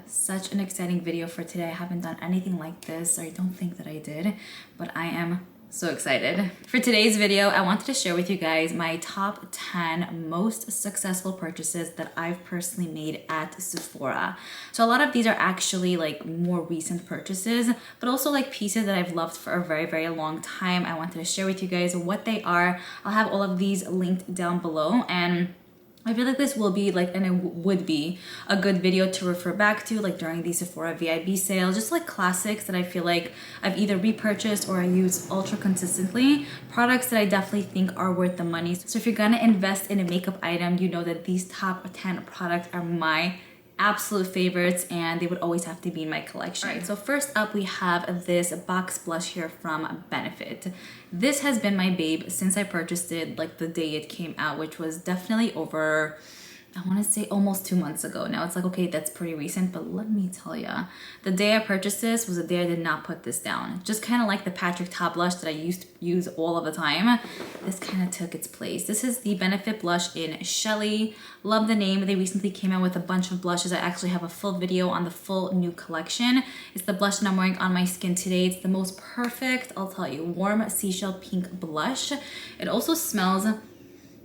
such an exciting video for today. I haven't done anything like this, or I don't think that I did, but I am so excited. For today's video, I wanted to share with you guys my top 10 most successful purchases that I've personally made at Sephora. So a lot of these are actually like more recent purchases, but also like pieces that I've loved for a very, very long time. I wanted to share with you guys what they are. I'll have all of these linked down below, and I feel like this will be like, and it would be a good video to refer back to like during the Sephora VIB sale, just like classics that I feel like I've either repurchased or I use ultra consistently, products that I definitely think are worth the money. So if you're gonna invest in a makeup item, you know that these top 10 products are my absolute favorites and they would always have to be in my collection. All right, so first up we have this box blush here from Benefit. This has been my babe since I purchased it like the day it came out, which was definitely over, I want to say almost 2 months ago. Now it's like, okay, that's pretty recent, but let me tell ya, the day I purchased this was the day I did not put this down. Just kind of like the Patrick Top blush that I used to use all of the time. This kind of took its place. This is the Benefit blush in Shelly. Love the name. They recently came out with a bunch of blushes. I actually have a full video on the full new collection. It's the blush that I'm wearing on my skin today. It's the most perfect, I'll tell you, warm seashell pink blush. It also smells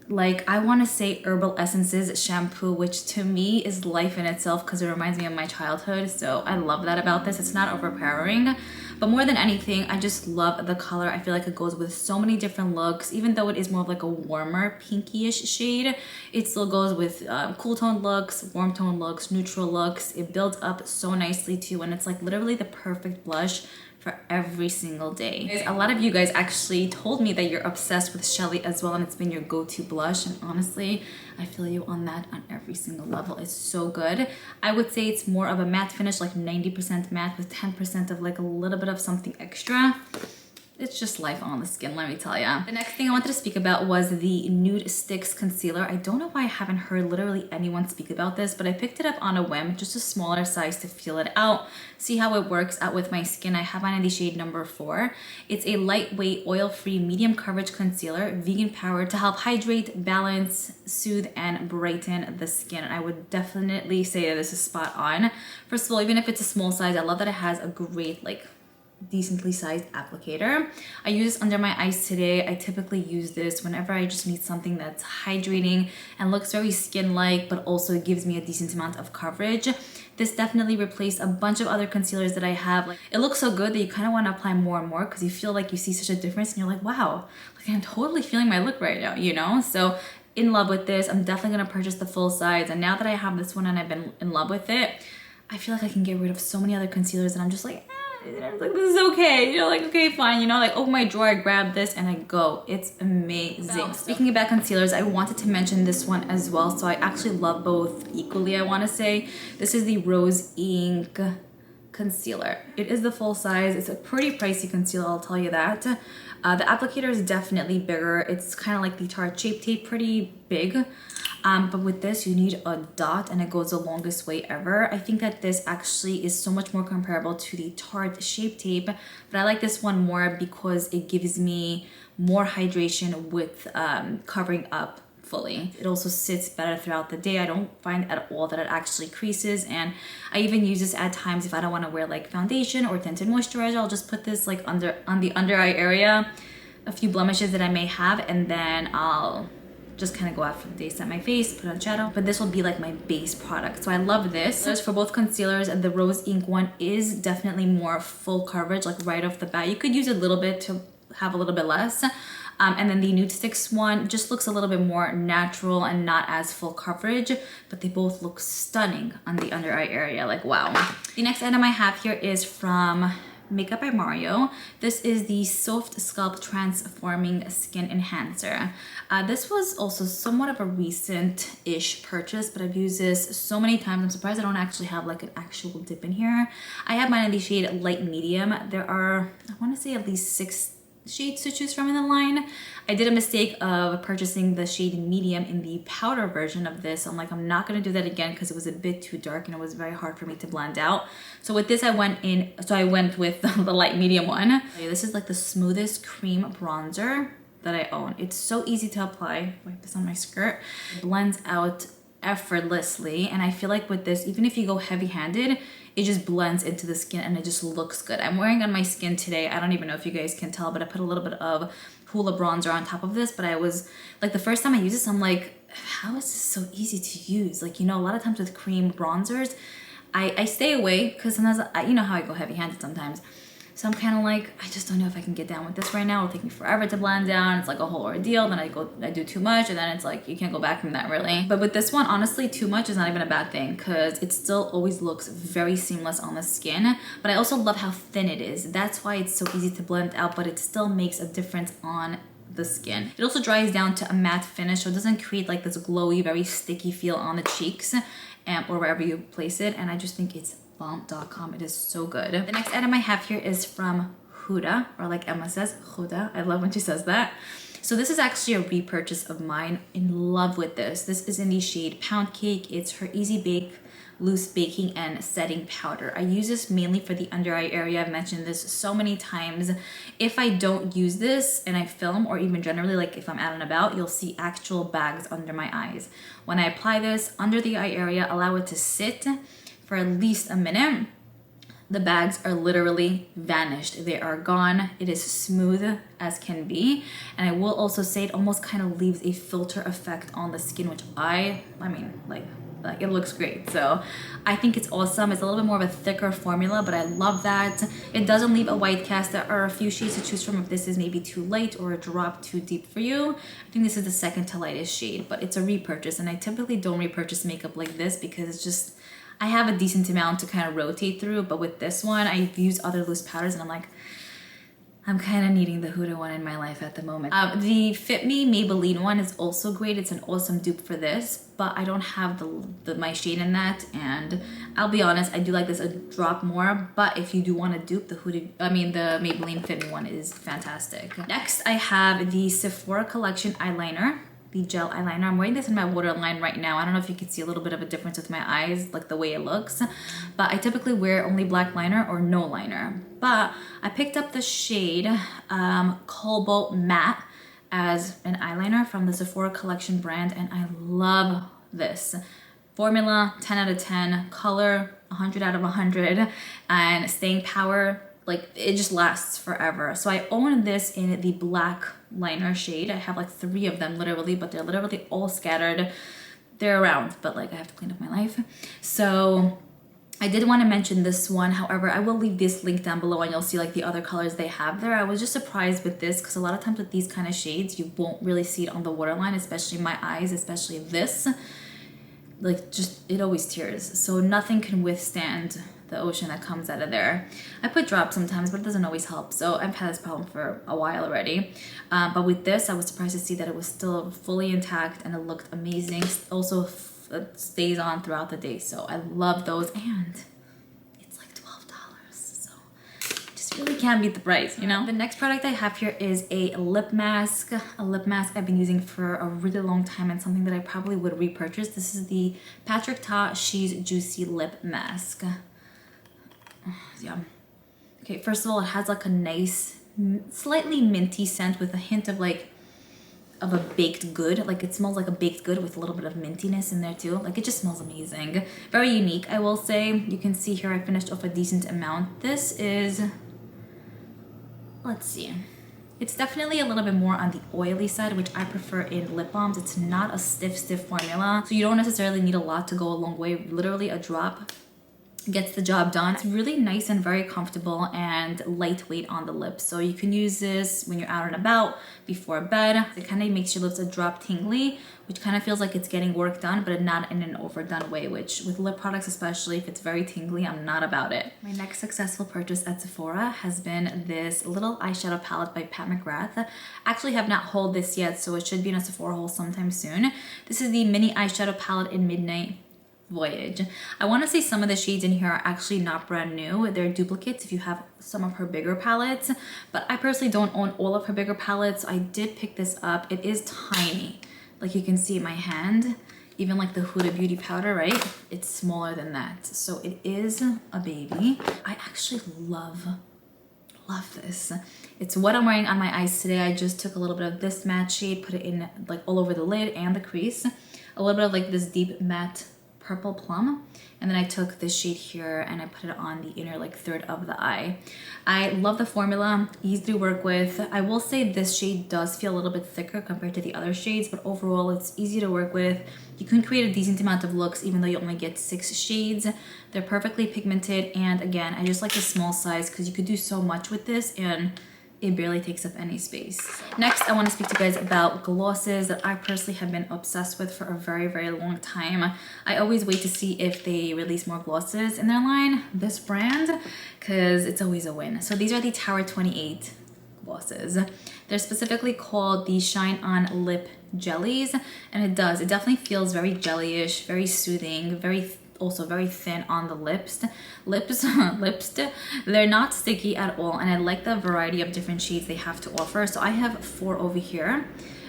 like, I want to say Herbal Essences shampoo, which to me is life in itself because it reminds me of my childhood. So I love that about this. It's not overpowering, but more than anything, I just love the color. I feel like it goes with so many different looks. Even though it is more of like a warmer pinky-ish shade, it still goes with cool toned looks, warm toned looks, neutral looks. It builds up so nicely too, and it's like literally the perfect blush for every single day. A lot of you guys actually told me that you're obsessed with Shelly as well, and it's been your go-to blush, and honestly, I feel you on that on every single level. It's so good. I would say it's more of a matte finish, like 90% matte with 10% of like a little bit of something extra. It's just life on the skin, let me tell ya. The next thing I wanted to speak about was the Nude Stixx concealer. I don't know why I haven't heard literally anyone speak about this, but I picked it up on a whim, just a smaller size to feel it out, see how it works out with my skin. I have mine in the shade number 4. It's a lightweight, oil-free, medium coverage concealer, vegan powered to help hydrate, balance, soothe, and brighten the skin. I would definitely say that this is spot on. First of all, even if it's a small size, I love that it has a great, like, decently sized applicator. I use this under my eyes today. I typically use this whenever I just need something that's hydrating and looks very skin-like, but also gives me a decent amount of coverage. This definitely replaced a bunch of other concealers that I have. Like, it looks so good that you kind of want to apply more and more because you feel like you see such a difference and you're like, wow, like I'm totally feeling my look right now, you know? So in love with this. I'm definitely gonna purchase the full size, and now that I have this one and I've been in love with it, I feel like I can get rid of so many other concealers and I'm just like, like, this is okay, you know, like, okay, fine, you know, like, open my drawer, I grab this and I go. It's amazing. Speaking about concealers, I wanted to mention this one as well. So I actually love both equally, I want to say. This is the Rose Ink concealer. It is the full size. It's a pretty pricey concealer, I'll tell you that. The applicator is definitely bigger. It's kind of like the Tarte Shape Tape, pretty big. But with this, you need a dot and it goes the longest way ever. I think that this actually is so much more comparable to the Tarte Shape Tape, but I like this one more because it gives me more hydration with covering up fully. It also sits better throughout the day. I don't find at all that it actually creases, and I even use this at times if I don't want to wear like foundation or tinted moisturizer. I'll just put this like on the under eye area, a few blemishes that I may have, and then I'll just kind of go out for the day, set my face, put on shadow. But this will be like my base product. So I love this. As for both concealers, and the Rose Ink one is definitely more full coverage, like right off the bat. You could use a little bit to have a little bit less. And then the Nude Stixx one just looks a little bit more natural and not as full coverage, but they both look stunning on the under eye area, like wow. The next item I have here is from Makeup by Mario. This is the Soft Sculpt Transforming Skin Enhancer. This was also somewhat of a recent-ish purchase, but I've used this so many times. I'm surprised I don't actually have like an actual dip in here. I have mine in the shade light medium. There are, I want to say, at least 6 shades to choose from in the line. I did a mistake of purchasing the shade medium in the powder version of this. I'm like, I'm not gonna do that again because it was a bit too dark and it was very hard for me to blend out. So with this, I went with the light medium one. This is like the smoothest cream bronzer that I own. It's so easy to apply. Wipe this on my skirt. It blends out effortlessly. And I feel like with this, even if you go heavy-handed, it just blends into the skin and it just looks good. I'm wearing on my skin today, I don't even know if you guys can tell, but I put a little bit of Hula bronzer on top of this. But I was like, the first time I used this, I'm like, how is this so easy to use? Like, you know, a lot of times with cream bronzers, I stay away because sometimes, you know how I go heavy-handed sometimes. So I'm kind of like, I just don't know if I can get down with this right now. It'll take me forever to blend down. It's like a whole ordeal. Then I do too much, and then it's like, you can't go back from that really. But with this one, honestly, too much is not even a bad thing because it still always looks very seamless on the skin. But I also love how thin it is. That's why it's so easy to blend out, but it still makes a difference on the skin. It also dries down to a matte finish, so it doesn't create like this glowy, very sticky feel on the cheeks or wherever you place it. And I just think it's bomb.com. It is so good. The next item I have here is from Huda, or like Emma says, Huda. I love when she says that. So this is actually a repurchase of mine. In love with this. This is in the shade Pound Cake. It's her Easy Bake Loose Baking and Setting Powder. I use this mainly for the under eye area. I've mentioned this so many times. If I don't use this and I film, or even generally like if I'm out and about, you'll see actual bags under my eyes. When I apply this under the eye area, allow it to sit for at least a minute, the bags are literally vanished. They are gone. It is smooth as can be. And I will also say it almost kind of leaves a filter effect on the skin, which I mean, like it looks great. So I think it's awesome. It's a little bit more of a thicker formula, but I love that. It doesn't leave a white cast. There are a few shades to choose from if this is maybe too light or a drop too deep for you. I think this is the second to lightest shade, but it's a repurchase. And I typically don't repurchase makeup like this because it's just, I have a decent amount to kind of rotate through, but with this one, I've used other loose powders and I'm like, I'm kind of needing the Huda one in my life at the moment. The Fit Me Maybelline one is also great. It's an awesome dupe for this, but I don't have my shade in that. And I'll be honest, I do like this a drop more, but if you do want to dupe, the Maybelline Fit Me one is fantastic. Next, I have the Sephora Collection eyeliner. The gel eyeliner. I'm wearing this in my waterline right now. I don't know if you can see a little bit of a difference with my eyes, like the way it looks, but I typically wear only black liner or no liner. But I picked up the shade Cobalt Matte as an eyeliner from the Sephora Collection brand, and I love this. Formula, 10 out of 10. Color, 100 out of 100. And staying power, like it just lasts forever. So I own this in the black liner shade. I have like 3 of them literally, but they're literally all scattered. They're around, but like I have to clean up my life. So I did want to mention this one. However, I will leave this link down below and you'll see like the other colors they have there. I was just surprised with this because a lot of times with these kind of shades, you won't really see it on the waterline, especially my eyes, especially this. Like just, it always tears. So nothing can withstand the ocean that comes out of there. I put drops sometimes, but it doesn't always help. So I've had this problem for a while already. But with this, I was surprised to see that it was still fully intact and it looked amazing. Also, it stays on throughout the day. So I love those, and it's like $12. So just really can't beat the price, you know? The next product I have here is a lip mask. A lip mask I've been using for a really long time and something that I probably would repurchase. This is the Patrick Ta She's Juicy Lip Mask. Yeah. Okay, first of all, it has like a nice, slightly minty scent with a hint of like, of a baked good. Like it smells like a baked good with a little bit of mintiness in there too. Like it just smells amazing. Very unique, I will say. You can see here I finished off a decent amount. This is, let's see. It's definitely a little bit more on the oily side, which I prefer in lip balms. It's not a stiff formula. So you don't necessarily need a lot to go a long way. Literally a drop gets the job done. It's really nice and very comfortable and lightweight on the lips. So you can use this when you're out and about, before bed. It kind of makes your lips a drop tingly, which kind of feels like it's getting work done, but not in an overdone way, which with lip products, especially if it's very tingly, I'm not about it. My next successful purchase at Sephora has been this little eyeshadow palette by Pat McGrath. I actually have not hauled this yet, so it should be in a Sephora haul sometime soon. This is the mini eyeshadow palette in Midnight Voyage. I want to say some of the shades in here are actually not brand new. They're duplicates if you have some of her bigger palettes, but I personally don't own all of her bigger palettes. I did pick this up. It is tiny. Like you can see in my hand, even like the Huda Beauty powder, right? It's smaller than that. So it is a baby. I actually love this. It's what I'm wearing on my eyes today. I just took a little bit of this matte shade, put it in like all over the lid and the crease. a little bit of like this deep matte purple plum. And then I took this shade here and I put it on the inner like third of the eye. I love the formula, easy to work with. I will say this shade does feel a little bit thicker compared to the other shades, but overall it's easy to work with. You can create a decent amount of looks even though you only get 6 shades. They're perfectly pigmented, and again, I just like the small size because you could do so much with this and it barely takes up any space. Next, I want to speak to you guys about glosses that I personally have been obsessed with for a very, very long time. I always wait to see if they release more glosses in their line, this brand, because it's always a win. So these are the Tower 28 glosses. They're specifically called the Shine On Lip Jellies, and it definitely feels very jellyish, very soothing, also very thin on the lips. They're not sticky at all, and I like the variety of different shades they have to offer. So I have 4 over here.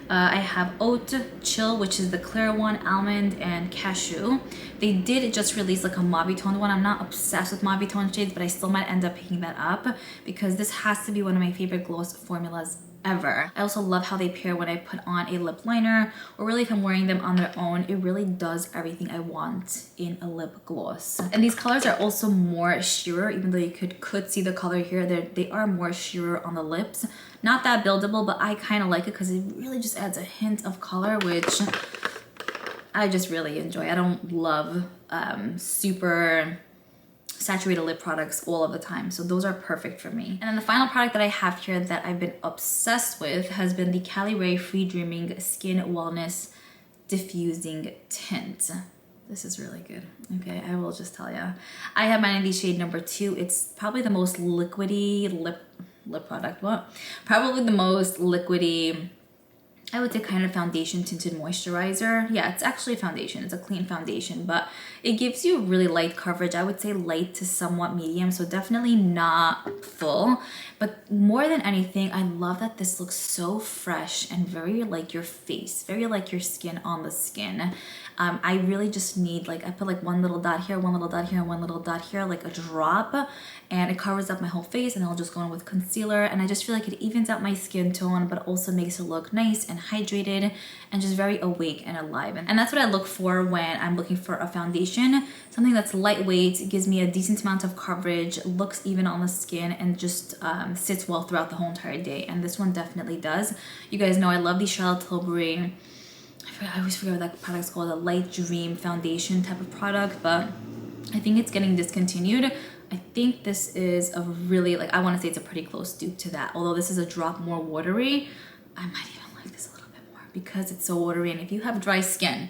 I have Oat, Chill, which is the clear one, Almond, and Cashew. They did just release like a mauve toned one. I'm not obsessed with mauve toned shades, but I still might end up picking that up because this has to be one of my favorite gloss formulas ever. I also love how they pair when I put on a lip liner, or really if I'm wearing them on their own. It really does everything I want in a lip gloss. And these colors are also more sheerer, even though you could see the color here. They are more sheerer on the lips. Not that buildable, but I kind of like it because it really just adds a hint of color, which I just really enjoy. I don't love super saturated lip products all of the time, so those are perfect for me. And then the final product that I have here that I've been obsessed with has been the Cali Ray Free Dreaming Skin Wellness Diffusing Tint. This is really good. Okay, I will just tell you. I have mine in the shade number 2. It's probably the most liquidy lip product. What? Probably the most liquidy, I would say, kind of foundation tinted moisturizer. Yeah, it's actually a foundation. It's a clean foundation, but it gives you really light coverage. I would say light to somewhat medium, so definitely not full. But more than anything, I love that this looks so fresh and very like your face, very like your skin on the skin. I really just need, like, I put like one little dot here, one little dot here, and one little dot here, like a drop, and it covers up my whole face, and I'll just go in with concealer, and I just feel like it evens out my skin tone, but also makes it look nice and hydrated and just very awake and alive. And that's what I look for when I'm looking for a foundation. Something that's lightweight, gives me a decent amount of coverage, looks even on the skin, and just sits well throughout the whole entire day. And this one definitely does. You guys know I love the Charlotte Tilbury, I always forget what that product's called, a Light Dream foundation type of product, but I think it's getting discontinued. I think this is a really, like, I want to say it's a pretty close dupe to that. Although this is a drop more watery, I might even like this a little bit more because it's so watery. And if you have dry skin,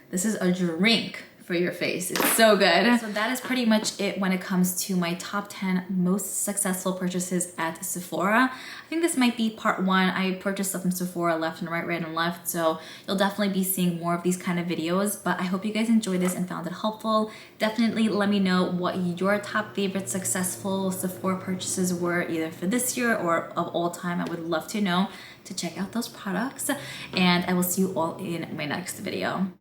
this is a drink for your face. It's so good. So that is pretty much it when it comes to my top 10 most successful purchases at Sephora. I think this might be part 1. I purchased stuff from Sephora left and right, right and left, so you'll definitely be seeing more of these kind of videos. But I hope you guys enjoyed this and found it helpful. Definitely let me know what your top favorite successful Sephora purchases were, either for this year or of all time. I would love to know, to check out those products, and I will see you all in my next video.